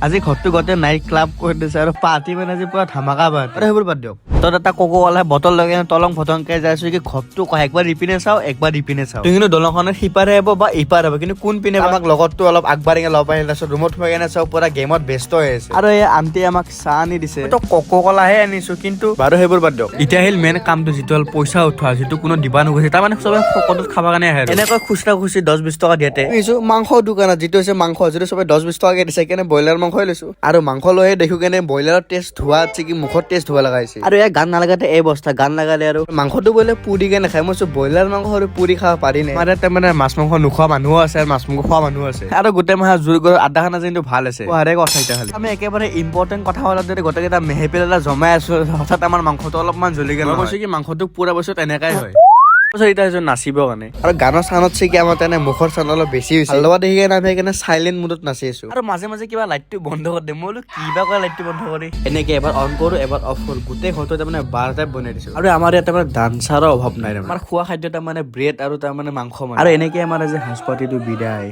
আজি ঘৰটো গোটেই নাইট ক্লাব কৰি দিছে আৰু পাৰ্টি মানে আজি পুৰা ধামাকা বাদ আৰু সেইবোৰ বাদ দিয়ক তই এটা কোকো কোলা বটল লগাই তলং ফটংকে যাইছো কি ঘৰটো একবাৰ ইপিনে চাও একবাৰ ইপিনে চাও তুমি কিন্তু দলংখনৰ সিপাৰে হ'ব বা ইপাৰ হ'ব কিন্তু কোন পিনে আমাক লগতটো অলপ আগবাঢ়ি ল'ব পাৰি তাৰপিছত ৰুমত সোমাই কেনে চাও পুৰা গেমত ব্যস্ত হৈ আছে আৰু এই আন্টি আমাক চাহ আনি দিছে তো কোকো কোলাহে আনিছো কিন্তু বাৰু সেইবোৰ বাদ দিয়ক এতিয়া আহিল মেইন কামটো যিটো হ'ল পইচা উঠোৱা যিটো কোনো দিবা নোখোজে তাৰমানে চবে সকলোত খাব কাৰণে আহে এনেকৈ খুচৰা খুচি 10-20 টকা দিয়াতে বুজিছো মাংস দোকানত যিটো হৈছে মাংস যিটো চবে 10-20 টকাকে দিছে কেনে ব্ৰইলাৰ মাংসই লৈছো আৰু মাংস লৈয়ে দেখো কেনে ব্ৰইলাৰৰ টেষ্ট হোৱা আছে কি মুখত টেষ্ট হোৱা লগাইছে আৰু এই গান নালাগাতে এই বস্তা গান লাগালে আৰু মাংসটো বোলে পুৰি কেনে খাই মই ব্ৰইলাৰ মাংস আৰু পুৰি খাব পাৰি নে মানে তাৰমানে মাছ মাংস নোখোৱা মানুহো আছে আৰু মাছ মাংস খোৱা মানুহ আছে আৰু গোটেই মাহ জোৰ কৰি আধা খানা কিন্তু ভাল আছে হাৰে কথা এতিয়া খালি আমি একেবাৰে ইম্পৰ্টেণ্ট কথা হ'লে যদি গোটেইকেইটা মেহেপিল এটা জমাই আছো হঠাৎ আমাৰ মাংসটো অলপমান জ্বলি গ'ল মই কৈছো কি মাংসটো পুৰা বস্তু তেনেকাই হয় নাচিবৰ কাৰণে আৰু গানৰ চানত কি আমাৰ তেনে মুখৰ চান অলপ বেছি হৈছে লগা দেখি কেনে আমি সেইকাৰণে চাইলেণ্ট মুডত নাচি আছো আৰু মাজে মাজে কিবা লাইটটো বন্ধ কৰি দিয়ে মই বোলো কিবা কৰা লাইটটো বন্ধ কৰি এনেকে এবাৰ অন কৰো এবাৰ অফ কৰো গোটেই ঘৰটো তাৰমানে বাৰ টাইপ বনাই দিছো আৰু আমাৰ ইয়াত তাৰমানে ডান্সাৰৰ অভাৱ নাই আমাৰ খোৱা খাদ্য তাৰমানে ব্ৰেড আৰু তাৰমানে মাংস আৰু এনেকে আমাৰ আজি সাজ পাতিটো বিদায়।